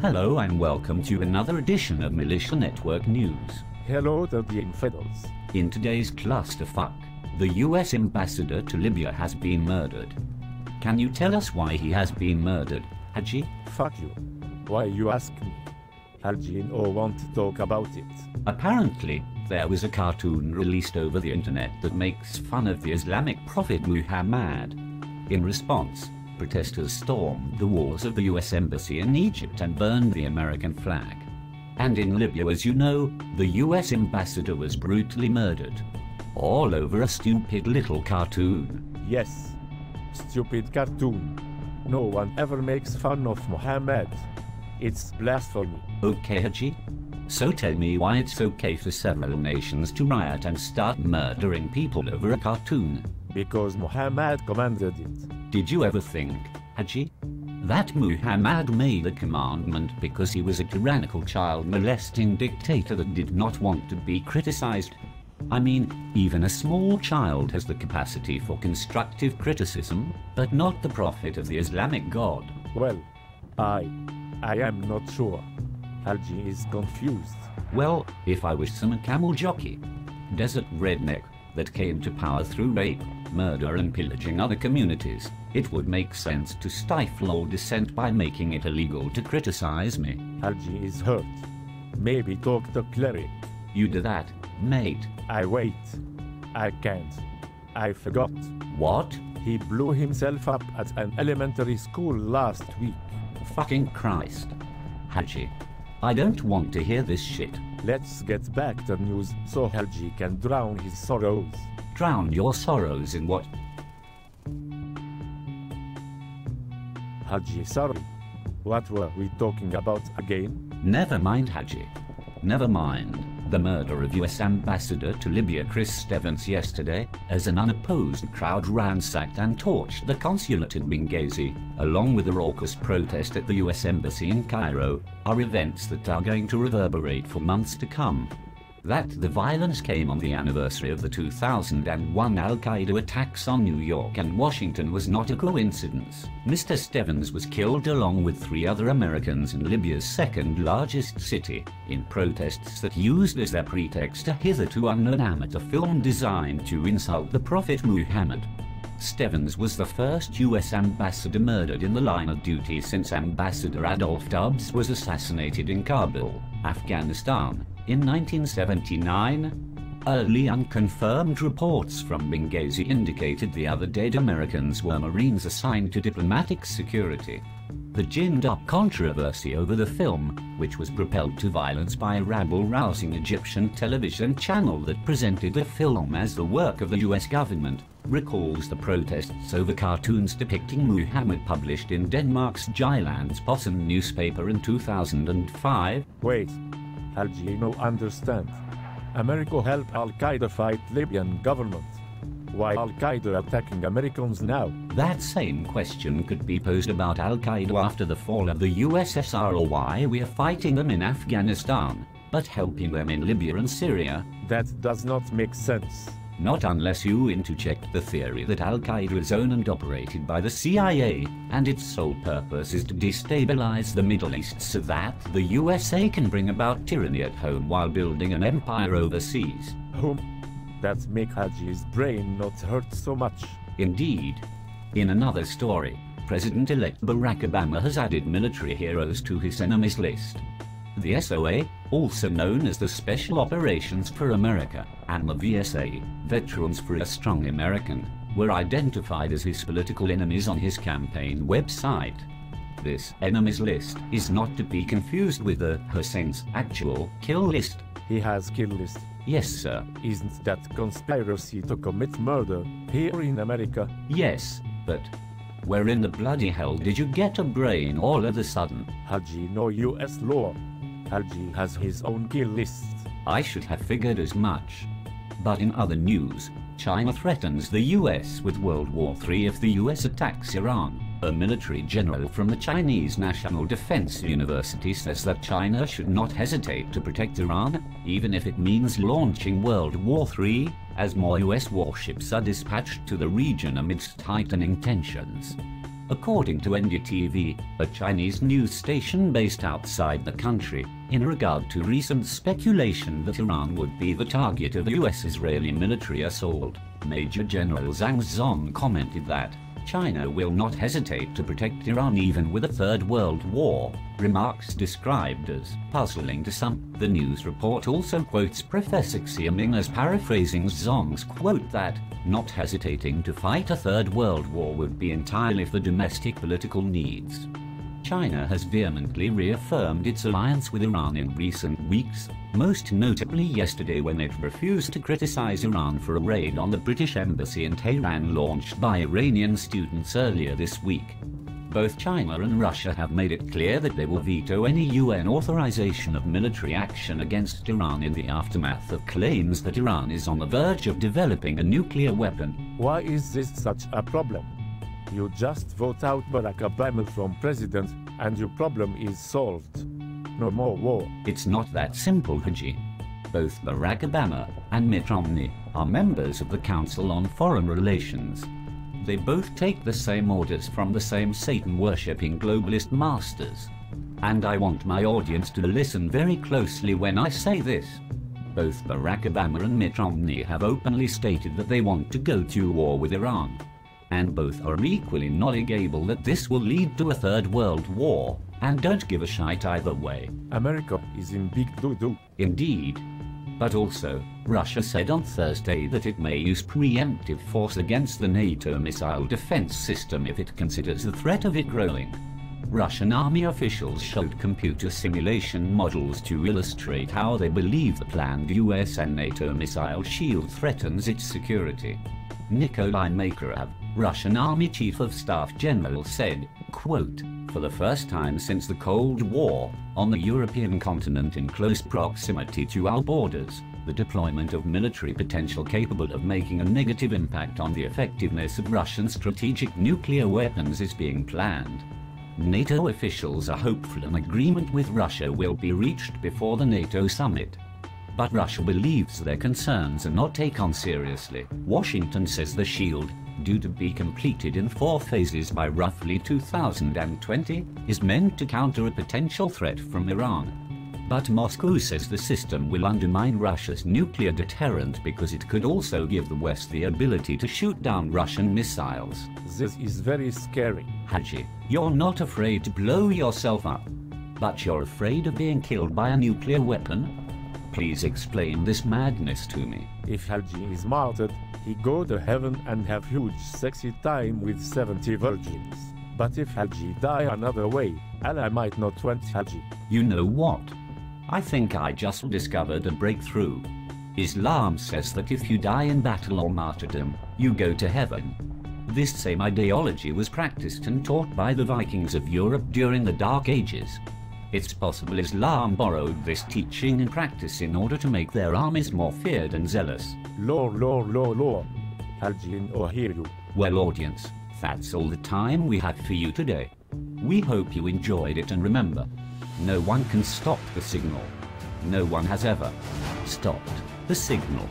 Hello and welcome to another edition of Militia Network News. Hello to the infidels. In today's Clusterfuck, the US Ambassador to Libya has been murdered. Can you tell us why he has been murdered, Haji? Fuck you. Why you ask me? Haji no want to talk about it. Apparently, there was a cartoon released over the internet that makes fun of the Islamic prophet Muhammad. In response, protesters stormed the walls of the US Embassy in Egypt and burned the American flag. And in Libya, as you know, the US Ambassador was brutally murdered. All over a stupid little cartoon. Yes. Stupid cartoon. No one ever makes fun of Muhammad. It's blasphemy. Okay, Haji? So tell me why it's okay for several nations to riot and start murdering people over a cartoon. Because Muhammad commanded it. Did you ever think, Haji, that Muhammad made a commandment because he was a tyrannical child molesting dictator that did not want to be criticized? I mean, even a small child has the capacity for constructive criticism, but not the prophet of the Islamic God. Well, I am not sure. Haji is confused. Well, if I was some camel jockey, desert redneck, that came to power through rape, murder and pillaging other communities, it would make sense to stifle all dissent by making it illegal to criticize me. Haji is hurt. Maybe talk to cleric. You do that, mate. I wait. I can't. I forgot. What? He blew himself up at an elementary school last week. Fucking Christ. Haji, I don't want to hear this shit. Let's get back to news so Haji can drown his sorrows. Drown your sorrows in what? Haji, sorry. What were we talking about again? Never mind, Haji. Never mind. The murder of US Ambassador to Libya Chris Stevens yesterday, as an unopposed crowd ransacked and torched the consulate in Benghazi, along with a raucous protest at the US Embassy in Cairo, are events that are going to reverberate for months to come. That the violence came on the anniversary of the 2001 Al-Qaeda attacks on New York and Washington was not a coincidence. Mr. Stevens was killed along with 3 other Americans in Libya's second largest city, in protests that used as their pretext a hitherto unknown amateur film designed to insult the Prophet Muhammad. Stevens was the first US ambassador murdered in the line of duty since Ambassador Adolph Dubs was assassinated in Kabul, Afghanistan, in 1979. Early unconfirmed reports from Benghazi indicated the other dead Americans were Marines assigned to diplomatic security. The ginned-up controversy over the film, which was propelled to violence by a rabble-rousing Egyptian television channel that presented the film as the work of the US government, recalls the protests over cartoons depicting Muhammad published in Denmark's Jyllands-Posten newspaper in 2005. Wait. Haji no understand. America helped Al-Qaeda fight Libyan government. Why Al-Qaeda attacking Americans now? That same question could be posed about Al-Qaeda after the fall of the USSR, or why we are fighting them in Afghanistan, but helping them in Libya and Syria. That does not make sense. Not unless you interject the theory that Al-Qaeda is owned and operated by the CIA, and its sole purpose is to destabilize the Middle East so that the USA can bring about tyranny at home while building an empire overseas. That make Haji's brain not hurt so much. Indeed. In another story, President-elect Barack Obama has added military heroes to his enemies list. The SOA, also known as the Special Operations for America, and the VSA, Veterans for a Strong American, were identified as his political enemies on his campaign website. This enemies list is not to be confused with the Hussein's actual kill list. He has kill list. Yes, sir. Isn't that conspiracy to commit murder here in America? Yes, but where in the bloody hell did you get a brain all of a sudden? Haji no US law. Haji has his own kill list. I should have figured as much. But in other news, China threatens the US with World War III if the US attacks Iran. A military general from the Chinese National Defense University says that China should not hesitate to protect Iran, even if it means launching World War III, as more US warships are dispatched to the region amidst tightening tensions. according to NDTV, a Chinese news station based outside the country, in regard to recent speculation that Iran would be the target of a US-Israeli military assault. Major General Zhang Zong commented that China will not hesitate to protect Iran even with a third world war, remarks described as puzzling to some. The news report also quotes Professor Xiaoming as paraphrasing Zong's quote that not hesitating to fight a third world war would be entirely for domestic political needs. China has vehemently reaffirmed its alliance with Iran in recent weeks, most notably yesterday when it refused to criticize Iran for a raid on the British embassy in Tehran launched by Iranian students earlier this week. Both China and Russia have made it clear that they will veto any UN authorization of military action against Iran in the aftermath of claims that Iran is on the verge of developing a nuclear weapon. Why is this such a problem? You just vote out Barack Obama from president, and your problem is solved. No more war. It's not that simple, Haji. Both Barack Obama and Mitt Romney are members of the Council on Foreign Relations. They both take the same orders from the same Satan-worshipping globalist masters. And I want my audience to listen very closely when I say this. Both Barack Obama and Mitt Romney have openly stated that they want to go to war with Iran. And both are equally knowledgeable that this will lead to a third world war, and don't give a shite either way. America is in big doo-doo. Indeed. But also, Russia said on Thursday that it may use preemptive force against the NATO missile defense system if it considers the threat of it growing. Russian army officials showed computer simulation models to illustrate how they believe the planned US and NATO missile shield threatens its security. Nikolai Makarov, Russian Army Chief of Staff General, said, quote, "For the first time since the Cold War, on the European continent in close proximity to our borders, the deployment of military potential capable of making a negative impact on the effectiveness of Russian strategic nuclear weapons is being planned. NATO officials are hopeful an agreement with Russia will be reached before the NATO summit. But Russia believes their concerns are not taken seriously. Washington says the shield, due to be completed in 4 phases by roughly 2020, is meant to counter a potential threat from Iran. But Moscow says the system will undermine Russia's nuclear deterrent because it could also give the West the ability to shoot down Russian missiles." This is very scary. Haji, you're not afraid to blow yourself up, but you're afraid of being killed by a nuclear weapon? Please explain this madness to me. If Haji is martyred, he go to heaven and have huge sexy time with 70 virgins. But if Haji die another way, Allah might not want Haji. You know what? I think I just discovered a breakthrough. Islam says that if you die in battle or martyrdom, you go to heaven. This same ideology was practiced and taught by the Vikings of Europe during the Dark Ages. It's possible Islam borrowed this teaching and practice in order to make their armies more feared and zealous. Lord. Haji no hear you. Well, audience, that's all the time we have for you today. We hope you enjoyed it, and remember, no one can stop the signal. No one has ever stopped the signal.